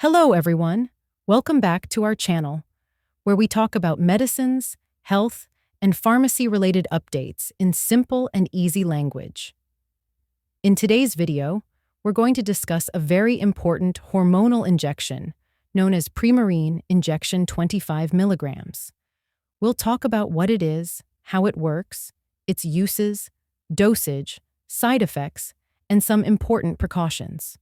Hello, everyone. Welcome back to our channel, where we talk about medicines, health, and pharmacy-related updates in simple and easy language. In today's video, we're going to discuss a very important hormonal injection known as Premarin Injection 25 milligrams. We'll talk about what it is, how it works, its uses, dosage, side effects, and some important precautions.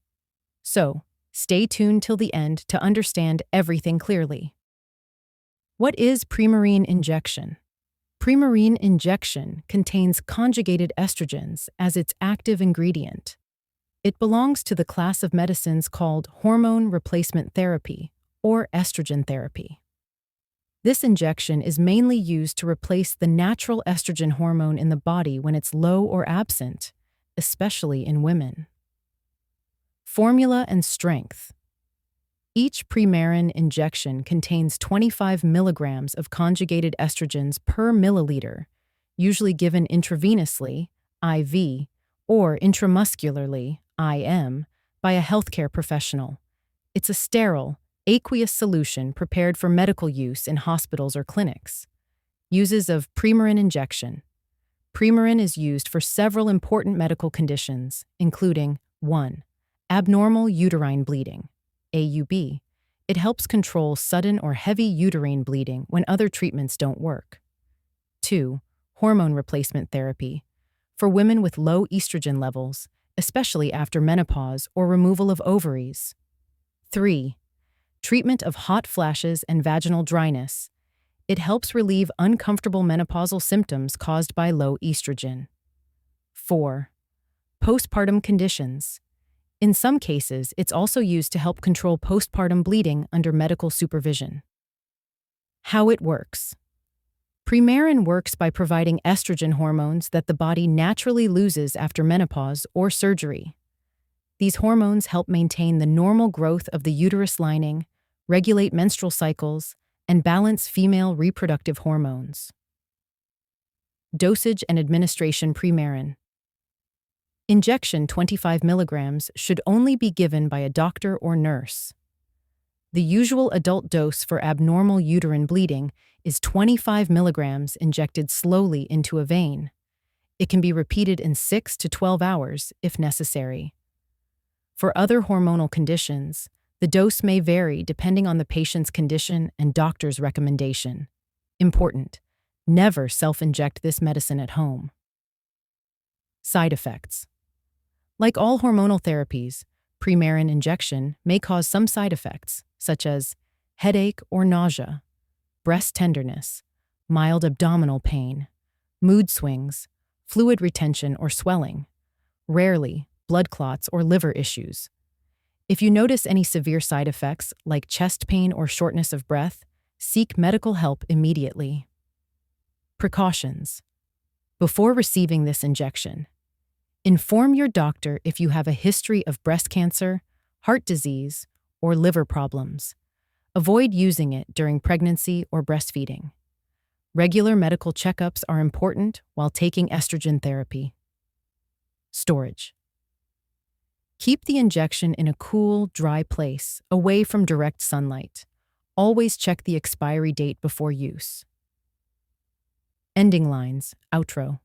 So, stay tuned till the end to understand everything clearly. What is Premarin injection? Premarin injection contains conjugated estrogens as its active ingredient. It belongs to the class of medicines called hormone replacement therapy, or estrogen therapy. This injection is mainly used to replace the natural estrogen hormone in the body when it's low or absent, especially in women. Formula and strength. Each Premarin injection contains 25 milligrams of conjugated estrogens per milliliter, usually given intravenously, IV, or intramuscularly, IM, by a healthcare professional. It's a sterile, aqueous solution prepared for medical use in hospitals or clinics. Uses of Premarin injection. Premarin is used for several important medical conditions, including 1. Abnormal uterine bleeding, AUB. It helps control sudden or heavy uterine bleeding when other treatments don't work. 2. Hormone replacement therapy. For women with low estrogen levels, especially after menopause or removal of ovaries. 3. Treatment of hot flashes and vaginal dryness. It helps relieve uncomfortable menopausal symptoms caused by low estrogen. 4. Postpartum conditions. In some cases, it's also used to help control postpartum bleeding under medical supervision. How it works. Premarin works by providing estrogen hormones that the body naturally loses after menopause or surgery. These hormones help maintain the normal growth of the uterus lining, regulate menstrual cycles, and balance female reproductive hormones. Dosage and administration. Premarin injection 25 milligrams should only be given by a doctor or nurse. The usual adult dose for abnormal uterine bleeding is 25 milligrams injected slowly into a vein. It can be repeated in 6 to 12 hours if necessary. For other hormonal conditions, the dose may vary depending on the patient's condition and doctor's recommendation. Important: never self-inject this medicine at home. Side effects. Like all hormonal therapies, Premarin injection may cause some side effects, such as headache or nausea, breast tenderness, mild abdominal pain, mood swings, fluid retention or swelling, rarely blood clots or liver issues. If you notice any severe side effects like chest pain or shortness of breath, seek medical help immediately. Precautions. Before receiving this injection, inform your doctor if you have a history of breast cancer, heart disease, or liver problems. Avoid using it during pregnancy or breastfeeding. Regular medical checkups are important while taking estrogen therapy. Storage. Keep the injection in a cool, dry place, away from direct sunlight. Always check the expiry date before use. Ending lines, outro.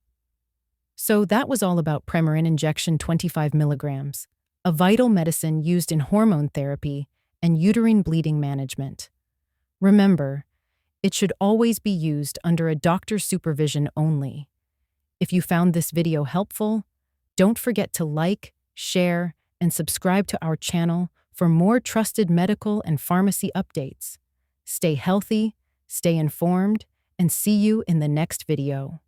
So that was all about Premarin injection 25 milligrams, a vital medicine used in hormone therapy and uterine bleeding management. Remember, it should always be used under a doctor's supervision only. If you found this video helpful, don't forget to like, share, and subscribe to our channel for more trusted medical and pharmacy updates. Stay healthy, stay informed, and see you in the next video.